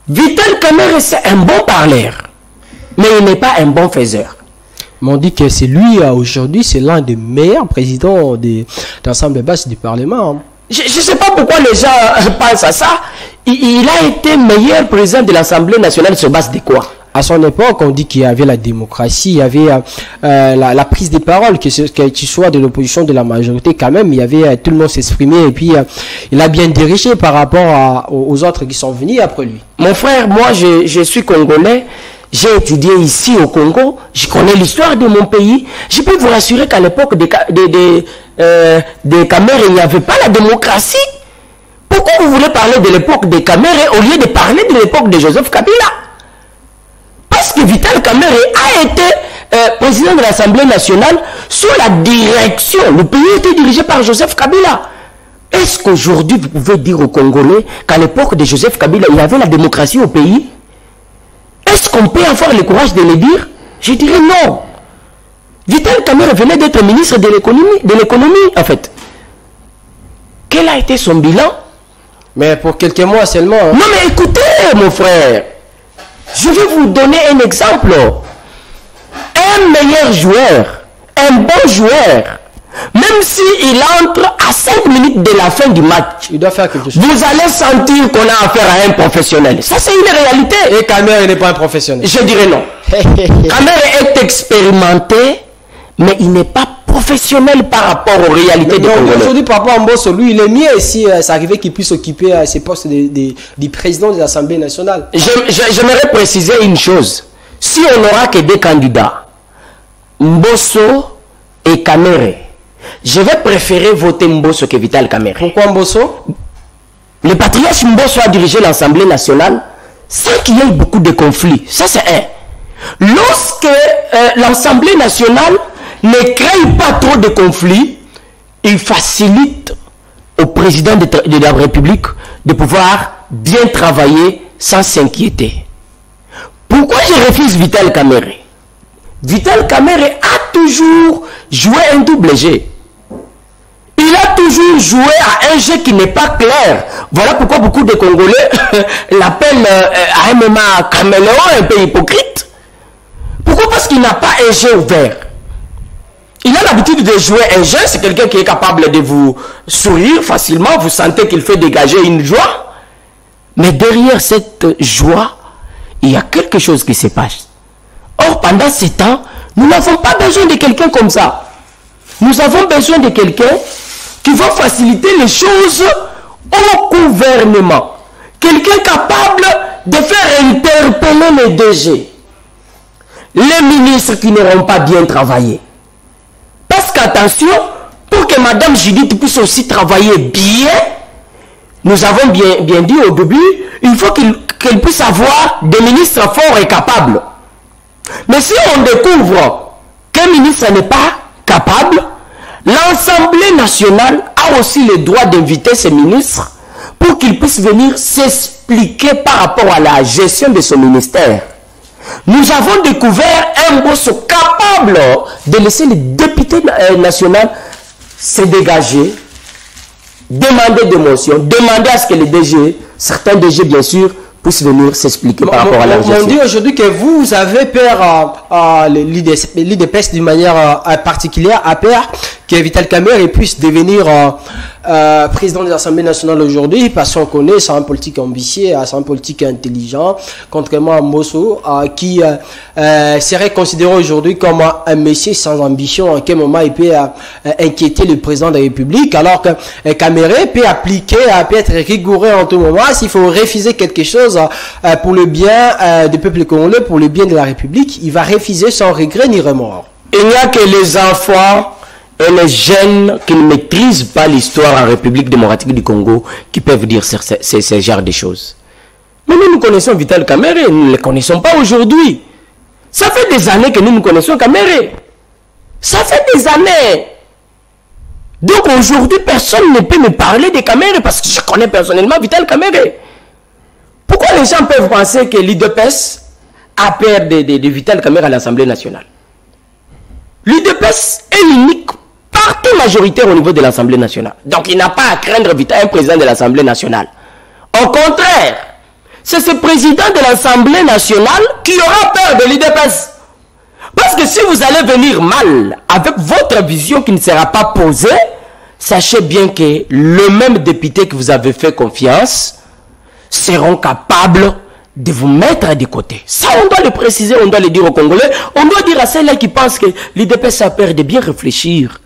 Vital Kamerhe, c'est un bon parleur, mais il n'est pas un bon faiseur. On dit que c'est lui, aujourd'hui, c'est l'un des meilleurs présidents de l'Assemblée basse du Parlement. Je ne sais pas pourquoi les gens pensent à ça. Il a été meilleur président de l'Assemblée nationale sur base de quoi? À son époque, on dit qu'il y avait la démocratie, il y avait la prise de parole, que tu sois de l'opposition, de la majorité, quand même, il y avait tout le monde s'exprimer, et puis il a bien dirigé par rapport aux autres qui sont venus après lui. Mon frère, moi, je suis congolais. J'ai étudié ici au Congo, je connais l'histoire de mon pays. Je peux vous rassurer qu'à l'époque des Kamerhe, il n'y avait pas la démocratie. Pourquoi vous voulez parler de l'époque des Kamerhe au lieu de parler de l'époque de Joseph Kabila? Parce que Vital Kamerhe a été président de l'Assemblée nationale sous la direction. Le pays était dirigé par Joseph Kabila. Est-ce qu'aujourd'hui vous pouvez dire aux Congolais qu'à l'époque de Joseph Kabila, il y avait la démocratie au pays? Est-ce qu'on peut avoir le courage de le dire? Je dirais non. Vital Kamerhe venait d'être ministre de l'économie, en fait. Quel a été son bilan? Mais pour quelques mois seulement. Hein. Non mais écoutez, mon frère. Je vais vous donner un exemple. Un meilleur joueur, un bon joueur, même s'il entre à 5 minutes de la fin du match, il doit faire quelque chose. Vous allez sentir qu'on a affaire à un professionnel. Ça, c'est une réalité. Et Kamerhe n'est pas un professionnel. Je dirais non. Kamerhe est expérimenté, mais il n'est pas professionnel par rapport aux réalités du Congo. Aujourd'hui, par rapport à Mbosso, lui, il est mieux si ça arrivait qu'il puisse occuper ces postes du président de l'Assemblée nationale. J'aimerais préciser une chose. Si on n'aura que deux candidats, Mbosso et Kamerhe, je vais préférer voter Mbosso que Vital Kamerhe. Pourquoi Mbosso? Le patriote Mbosso a dirigé l'Assemblée nationale sans qu'il y ait beaucoup de conflits. Ça, c'est un. Lorsque l'Assemblée nationale ne crée pas trop de conflits, il facilite au président de la République de pouvoir bien travailler sans s'inquiéter. Pourquoi je refuse Vital Kamerhe? Vital Kamerhe a toujours joué un double jeu. Il a toujours joué à un jeu qui n'est pas clair. Voilà pourquoi beaucoup de Congolais l'appellent à un moment caméléon, un peu hypocrite. Pourquoi? Parce qu'il n'a pas un jeu ouvert. Il a l'habitude de jouer un jeu. C'est quelqu'un qui est capable de vous sourire facilement. Vous sentez qu'il fait dégager une joie. Mais derrière cette joie, il y a quelque chose qui se passe. Or, pendant ce temps, nous n'avons pas besoin de quelqu'un comme ça. Nous avons besoin de quelqu'un qui va faciliter les choses au gouvernement. Quelqu'un capable de faire interpeller les DG. Les ministres qui n'auront pas bien travaillé. Parce qu'attention, pour que Madame Judith puisse aussi travailler bien, nous avons bien dit au début, il faut qu'elle puisse avoir des ministres forts et capables. Mais si on découvre qu'un ministre n'est pas capable, l'Assemblée nationale a aussi le droit d'inviter ces ministres pour qu'ils puissent venir s'expliquer par rapport à la gestion de son ministère. Nous avons découvert un Mbosso capable de laisser les députés nationaux se dégager, demander des motions, demander à ce que les DG, certains DG bien sûr, puissent venir s'expliquer par rapport à la gestion. On dit aujourd'hui que vous avez peur, l'IDPS d'une manière particulière, a peur que Vital Kamerhe puisse devenir président de l'Assemblée nationale aujourd'hui, parce qu'on connaît, c'est un politique ambitieux, c'est un politique intelligent, contrairement à Mosso, qui serait considéré aujourd'hui comme un monsieur sans ambition. À quel moment il peut inquiéter le président de la République, alors que Kamerhe peut appliquer, peut être rigoureux en tout moment. S'il faut refuser quelque chose pour le bien du peuple congolais, pour le bien de la République, il va refuser sans regret ni remords. Il n'y a que les enfants et les jeunes qui ne maîtrisent pas l'histoire en République démocratique du Congo qui peuvent dire ces genres de choses. Mais nous connaissons Vital Kamerhe, nous ne le connaissons pas aujourd'hui. Ça fait des années que nous connaissons Kamerhe. Ça fait des années. Donc aujourd'hui, personne ne peut me parler de Kamerhe parce que je connais personnellement Vital Kamerhe. Pourquoi les gens peuvent penser que l'UDPS a peur de Vital Kamerhe à l'Assemblée nationale? L'UDPS est l'unique parti majoritaire au niveau de l'Assemblée nationale. Donc il n'a pas à craindre un président de l'Assemblée nationale. Au contraire, c'est ce président de l'Assemblée nationale qui aura peur de l'UDPS. Parce que si vous allez venir mal avec votre vision qui ne sera pas posée, sachez bien que le même député que vous avez fait confiance seront capables de vous mettre de côté. Ça, on doit le préciser, on doit le dire aux Congolais. On doit dire à ceux-là qui pensent que l'UDPS a peur de bien réfléchir.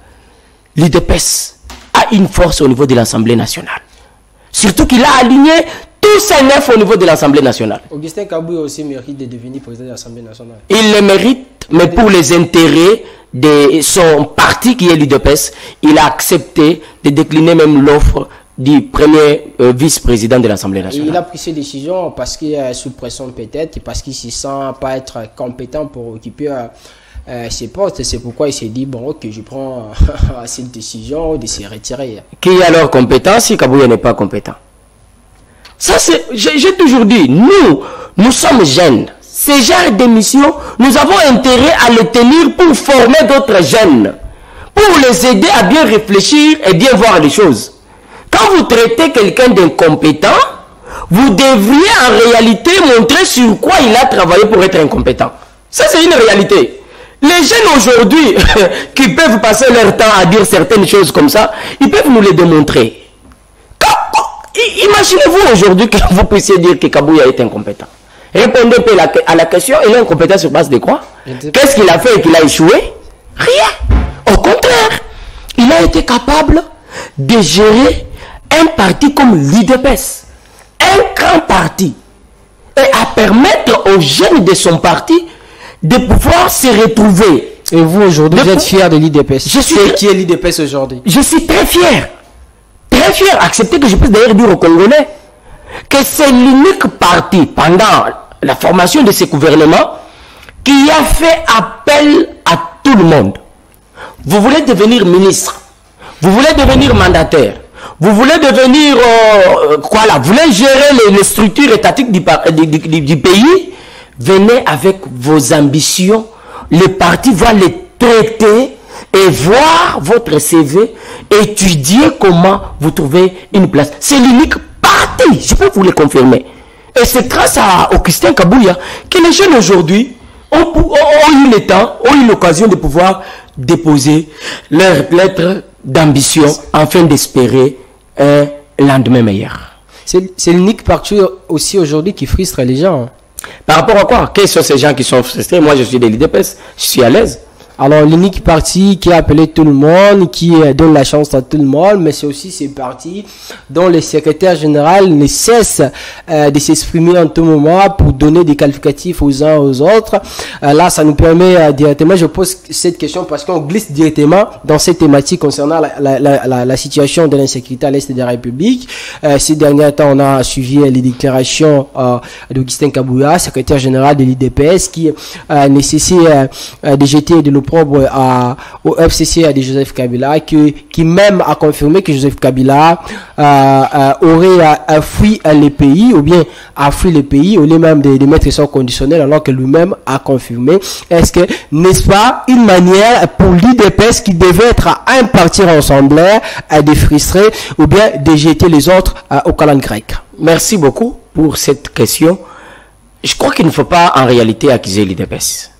L'UDPS a une force au niveau de l'Assemblée nationale. Surtout qu'il a aligné tous ses neufs au niveau de l'Assemblée nationale. Augustin Kabouya aussi mérite de devenir président de l'Assemblée nationale. Il le mérite, mais pour les intérêts de son parti qui est l'UDPS, il a accepté de décliner même l'offre du premier vice-président de l'Assemblée nationale. Il a pris ces décisions parce qu'il est sous pression peut-être, parce qu'il ne se sent pas être compétent pour occuper ses postes. C'est pourquoi il s'est dit, bon, ok, je prends cette décision de se retirer. Qui est alors compétent si Kabouya n'est pas compétent? Ça, c'est, j'ai toujours dit, nous sommes jeunes. Ces genres d'émissions, nous avons intérêt à les tenir pour former d'autres jeunes, pour les aider à bien réfléchir et bien voir les choses. Quand vous traitez quelqu'un d'incompétent, vous devriez en réalité montrer sur quoi il a travaillé pour être incompétent. Ça, c'est une réalité. Les jeunes aujourd'hui qui peuvent passer leur temps à dire certaines choses comme ça, ils peuvent nous les démontrer. Imaginez-vous aujourd'hui que vous puissiez dire que Kabouya est incompétent. Répondez à la question, il est incompétent sur base de quoi? Qu'est-ce qu'il a fait et qu'il a échoué? Rien. Au contraire, il a été capable de gérer un parti comme l'UDPS, un grand parti, et à permettre aux jeunes de son parti de pouvoir se retrouver. Et vous aujourd'hui, vous êtes fier de l'UDPS? Je suis qui est l'UDPS aujourd'hui? Je suis très fier. Très fier. Acceptez que je puisse d'ailleurs dire aux Congolais que c'est l'unique parti pendant la formation de ce gouvernement qui a fait appel à tout le monde. Vous voulez devenir ministre, vous voulez devenir mandataire, vous voulez devenir quoi là, vous voulez gérer les structures étatiques du pays, venez avec vos ambitions, le parti va les traiter et voir votre CV, étudier comment vous trouvez une place. C'est l'unique parti, je peux vous le confirmer. Et c'est grâce à Augustin Kabouya que les jeunes aujourd'hui ont eu le temps, ont eu l'occasion de pouvoir déposer leur lettre d'ambition afin d'espérer un lendemain meilleur. C'est l'unique parti aussi aujourd'hui qui frustre les gens. Par rapport à quoi? Quels sont ces gens qui sont frustrés? Moi, je suis de l'UDPS, je suis à l'aise. Alors, l'unique parti qui a appelé tout le monde, qui donne la chance à tout le monde, mais c'est aussi ces partis dont le secrétaire général ne cesse de s'exprimer en tout moment pour donner des qualificatifs aux uns aux autres. Là, ça nous permet directement, je pose cette question parce qu'on glisse directement dans cette thématique concernant la situation de l'insécurité à l'est de la République. Ces derniers temps, on a suivi les déclarations d'Augustin Kabouya, secrétaire général de l'UDPS, qui nécessite de jeter de l'opprobre au FCC de Joseph Kabila, qui même a confirmé que Joseph Kabila aurait fui le pays, ou bien a fui le pays, au lieu même de mettre son conditionnel, alors que lui-même a confirmé. Est-ce que, n'est-ce pas, une manière pour l'UDPS qui devait être un parti rassembleur de frustrer, ou bien de jeter les autres au calendrier grec? Merci beaucoup pour cette question. Je crois qu'il ne faut pas en réalité accuser l'UDPS.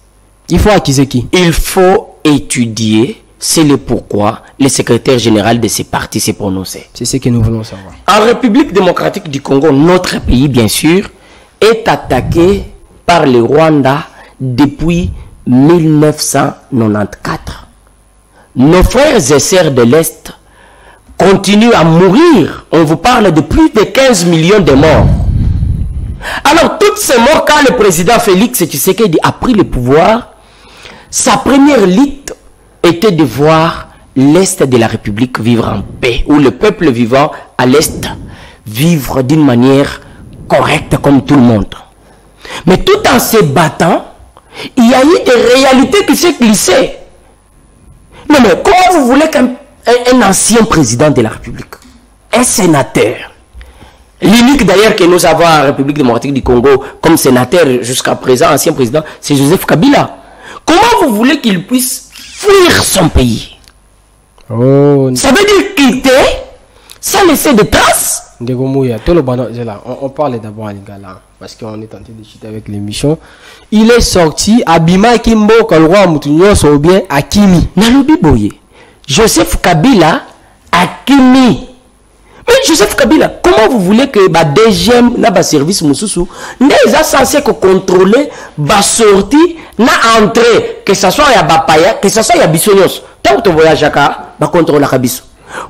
Il faut accuser qui? Il faut étudier c'est le pourquoi le secrétaire général de ces partis s'est prononcé. C'est ce que nous voulons savoir. En République démocratique du Congo, notre pays, bien sûr, est attaqué par le Rwanda depuis 1994. Nos frères et sœurs de l'Est continuent à mourir. On vous parle de plus de 15 millions de morts. Alors, toutes ces morts, quand le président Félix Tshisekedi a pris le pouvoir, sa première lutte était de voir l'Est de la République vivre en paix, ou le peuple vivant à l'Est vivre d'une manière correcte comme tout le monde. Mais tout en se battant, il y a eu des réalités qui s'est glissées. Non mais comment vous voulez qu'un ancien président de la République, un sénateur, l'unique d'ailleurs que nous avons en République démocratique du Congo comme sénateur jusqu'à présent, ancien président, c'est Joseph Kabila. Comment vous voulez qu'il puisse fuir son pays? Oh, ça veut dire quitter sans laisser de traces. On parle d'abord à Lingala parce qu'on est tenté de chuter avec l'émission. Il est sorti à Bima Kimbo quand le roi Moutounio soit bien à Kimi. Nalobi Boye. Joseph Kabila à Kimi. Mais Joseph Kabila, comment vous voulez que ba deuxième na ba service Moussoussou n'est censé contrôler ba sortie na entrée, que ce soit ya Bapaya, que ce soit ya Bissonios. Tant que tu voyages à ba contrôle la Kabiso.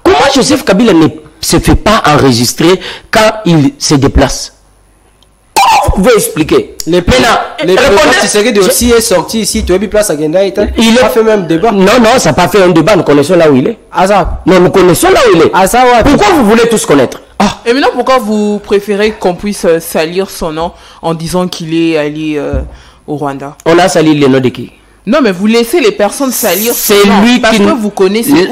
Comment Joseph Kabila ne se fait pas enregistrer quand il se déplace? Comment vous pouvez expliquer? Le président aussi est sorti ici, tu as vu place à Genda, il a fait même débat. Non, non, ça n'a pas fait un débat, nous connaissons là où il est. Azar. Non, nous connaissons là où il est. Azar, ouais. Pourquoi vous voulez tous connaître? Ah. Et maintenant, pourquoi vous préférez qu'on puisse salir son nom en disant qu'il est allé au Rwanda? On a sali le nom de qui? Non, mais vous laissez les personnes salir. C'est lui parce qui... que vous connaissez...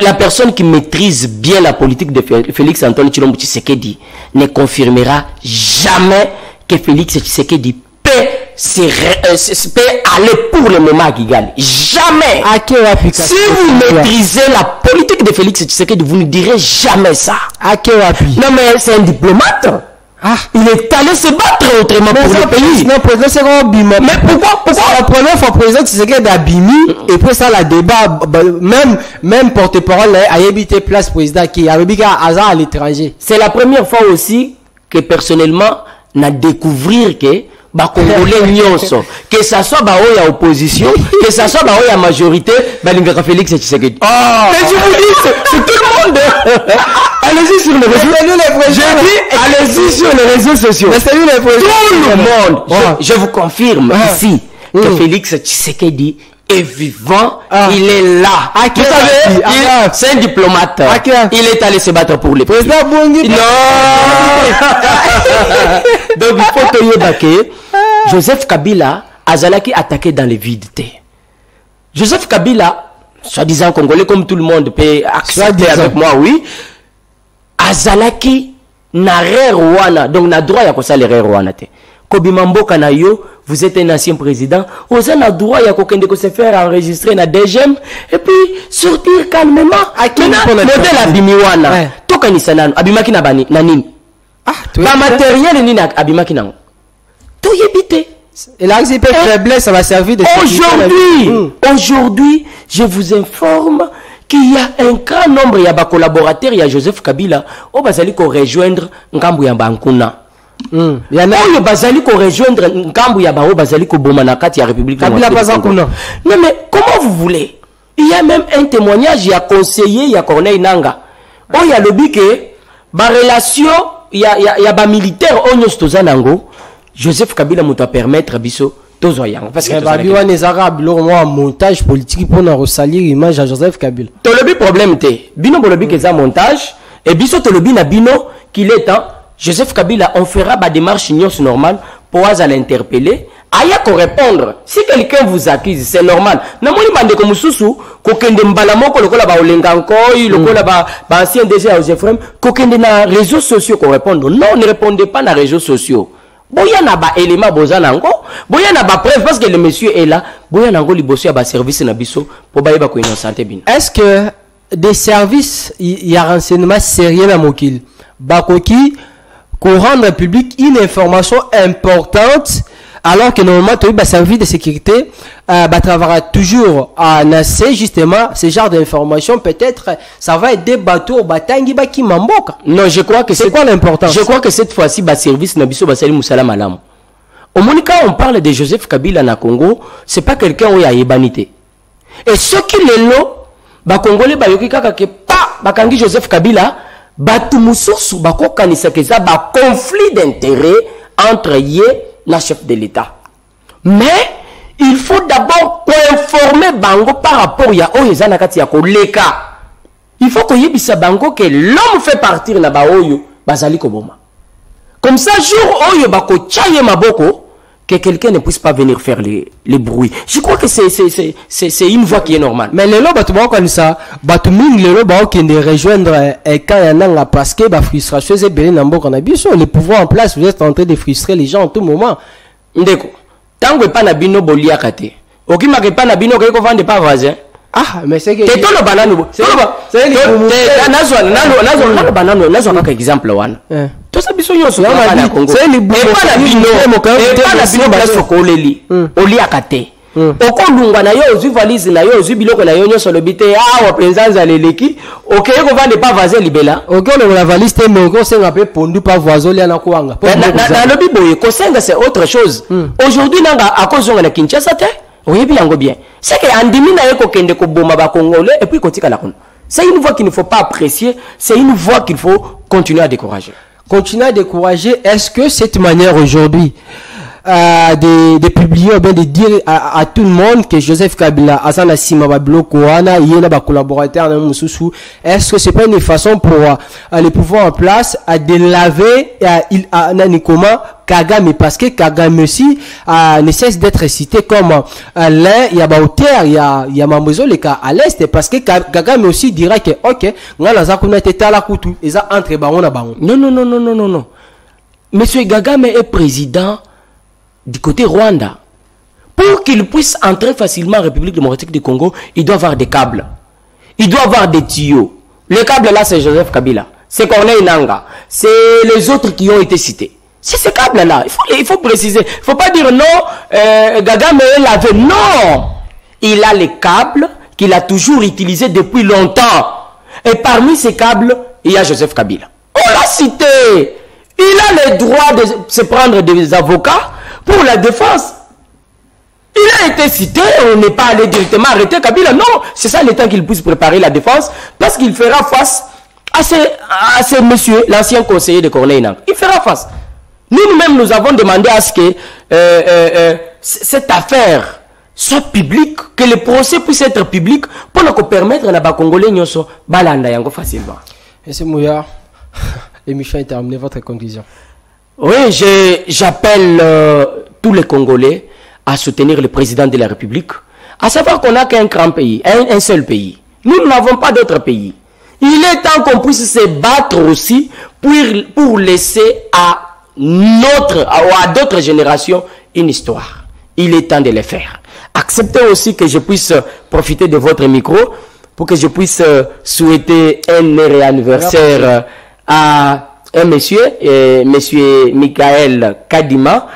La personne qui maîtrise bien la politique de Félix Antoine Tshilombo Tshisekedi ne confirmera jamais que Félix Tshisekedi peut aller pour le moment à Kigali. Jamais. Si vous maîtrisez la politique de Félix Tshisekedi, vous ne direz jamais ça. Non, mais c'est un diplomate. Ah, il est allé se battre autrement pour le pays. Non, président, c'est comme Bima. Mais pourquoi la première fois, président, tu sais qu'il y a Bimi, et puis ça, la débat, même porte-parole, a habité place président qui a habité à l'étranger. C'est la première fois aussi que personnellement, n'a découvrir que, Congolais nyonso, que ça soit à opposition, que ça soit à majorité, Félix Tshisekedi. Oh, mais je vous dis, c'est tout le monde. Allez-y sur les réseaux. Allez-y sur les réseaux sociaux. Tout le monde. Je vous confirme ici que Félix Tshisekedi est vivant. Il est là. Vous savez, c'est un diplomate. Il est allé se battre pour les présidents. Non. Donc il faut que Joseph Kabila Azalaki attaqué dans les vides. Joseph Kabila, soi-disant congolais comme tout le monde peut accepter avec moi, oui. Azalaki n'a rien Rwanda, donc n'a droit à quoi ça les Rwanda. Kobimambo Kanayo, vous êtes un ancien président, vous avez le droit à se faire enregistrer na DGM et puis sortir calmement. Modèle Abimiwana. Tokanisa nanu, Abimaki na bani, nanini. Ba matériel ni na Abimaki nanu. Tout y habité. Et là, c'est faiblesse, ça va servir de Aujourd'hui, je vous informe qu'il y a un grand nombre de collaborateurs, il y a Joseph Kabila, au Bazali ko rejoindre Nkambu ya Bankuna. Il y en a qui Bazali ko rejoindre Nkambu ya Bao Bazali ko Bomanakati ya République Kabila Bankuna. Non mais comment vous voulez? Il y a même un témoignage, il y a conseiller, il y a Corneille Nanga. Oh, il y a le but que ba relation, il y a ba militaire Onyos Tozanango. Joseph Kabila m'a permettre biso tozoyang parce que les arabes leur montage politique pour nous salir image à Joseph Kabila. To le problème té bino bolobi que ça montage et biso to le na bino qu'il est temps Joseph Kabila on fera ba démarche normale pour à l'interpeller aya ko répondre. Si quelqu'un vous accuse c'est normal. Na moni bande ko mususu ko kende mbala moko lokola ba olenga nkoi lokola ba ancien DG à Jefrem ko kende na réseaux sociaux ko répondre. Non, ne répondez pas na réseaux sociaux. Boya na ba élément bozanango, boya na ba preuve parce que le monsieur est là, boya nango liboso ya ba service na biso pour ba yeba ko innocente bin. Est-ce que des services il y a renseignement sérieux na mokil bakoki ko rendre public une information importante alors que normalement tu as service de sécurité travaillera toujours à nasser justement ce genre d'informations. Peut-être ça va aider bateau batangi baki mamboka. Non, je crois que c'est quoi l'importance? Je crois que cette fois-ci ba service na biso basali musala malamu. Au Monika, on parle de Joseph Kabila na Congo, c'est pas quelqu'un où il y a ébanité. Et ce qui est là, ba Congolais ba yoki kaka ke pa bakangi Joseph Kabila, batu mususu bako kanisa ke za ba conflit d'intérêt entre yé la chef de l'État. Mais il faut d'abord informer bango par rapport ya oyo na kati ya koleka. Il faut que yebisa bango que l'homme fait partir na ba oyo bazali koboma. Comme ça jour oyo bako chaye maboko que quelqu'un ne puisse pas venir faire les bruits. Je crois que c'est une voie qui est normale. Mais les lots, comme ça, les lots qui ne rejoindre quand il y en a parce que la frustration c'est bien n'importe quoi. Le pouvoir en place, vous êtes en train de frustrer les gens en tout moment. Ndeko, tant que pas na bino bolia kate. Oki ma pas na bino ko vendre pas voisin. Ah, mais c'est que c'est tout le banano. C'est le banano, nazo ka exemple wana. Tout ça biso yo so na Congo. C'est les bino place ko leli. Oli akate. Okolunga na yo ozu valise na yo ozu biloko na yo nyoso lobite awa présence leleki. OK ko vendre pas voisin libela. OK on la valise te mais ko senga pe pondu pas voisin li na kuanga. Na lobi boye ko senga c'est autre chose. Aujourd'hui nanga akozonga na Kinshasa te. Oui, bien, bien. C'est que Andimina eko kende ko boma ba Congolais et puis kotika la kono. C'est une voie qu'il ne faut pas apprécier, c'est une voie qu'il faut continuer à décourager. Continuer à décourager, est-ce que cette manière aujourd'hui de publier ou bien de dire à tout le monde que Joseph Kabila Azana Sima Babloko Wana yena ba collaborateur na mususu, est-ce que c'est pas une façon pour les pouvoirs en place à délaver Nanikoma Kagame, parce que Kagame aussi ne cesse d'être cité comme l'un, il y a Baoter, il y a Mamozo le cas à l'est, parce que Kagame aussi dira que ok, on a zakuna teta la kutu, et ça entre baona baon. Non. Monsieur Kagame est président du côté Rwanda. Pour qu'il puisse entrer facilement en République démocratique du Congo, il doit avoir des câbles. Il doit avoir des tuyaux. Le câble là, c'est Joseph Kabila. C'est Corneille Nanga. C'est les autres qui ont été cités. C'est ces câbles-là. Il faut préciser. Il ne faut pas dire non, Kagame l'avait. Non. Il a les câbles qu'il a toujours utilisés depuis longtemps. Et parmi ces câbles, il y a Joseph Kabila. On l'a cité. Il a le droit de se prendre des avocats pour la défense. Il a été cité, on n'est pas allé directement arrêter Kabila. Non, c'est ça le temps qu'il puisse préparer la défense, parce qu'il fera face à ce monsieur, l'ancien conseiller de Corneille Nanga. Il fera face. Nous-mêmes, nous avons demandé à ce que cette affaire soit publique, que le procès puisse être public, pour nous permettre à la Congolais de balanda yango facilement. Monsieur Mouya, l'émission est terminée, votre conclusion. Oui, j'appelle tous les Congolais à soutenir le président de la République, à savoir qu'on n'a qu'un grand pays, un seul pays. Nous n'avons pas d'autres pays. Il est temps qu'on puisse se battre aussi pour laisser à d'autres générations une histoire. Il est temps de le faire. Acceptez aussi que je puisse profiter de votre micro pour que je puisse souhaiter un heureux anniversaire à un monsieur, monsieur Michael Kadima,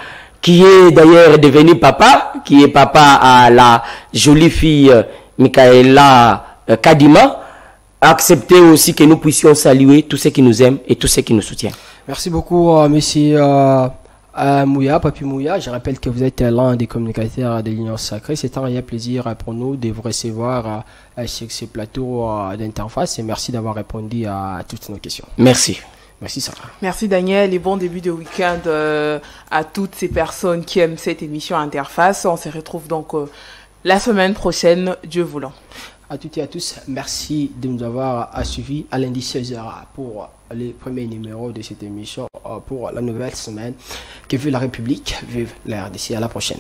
qui est d'ailleurs devenu papa, qui est papa à la jolie fille Michaela Kadima. Acceptez aussi que nous puissions saluer tous ceux qui nous aiment et tous ceux qui nous soutiennent. Merci beaucoup, monsieur Mouya, Papi Mouya. Je rappelle que vous êtes l'un des communicateurs de l'Union Sacrée. C'est un réel plaisir pour nous de vous recevoir sur ce plateau d'interface et merci d'avoir répondu à toutes nos questions. Merci. Merci Sarah. Merci Daniel et bon début de week-end à toutes ces personnes qui aiment cette émission Interface. On se retrouve donc la semaine prochaine, Dieu voulant. À toutes et à tous, merci de nous avoir suivis à lundi 16h pour les premiers numéros de cette émission pour la nouvelle semaine. Que vive la République, vive la RDC. À la prochaine.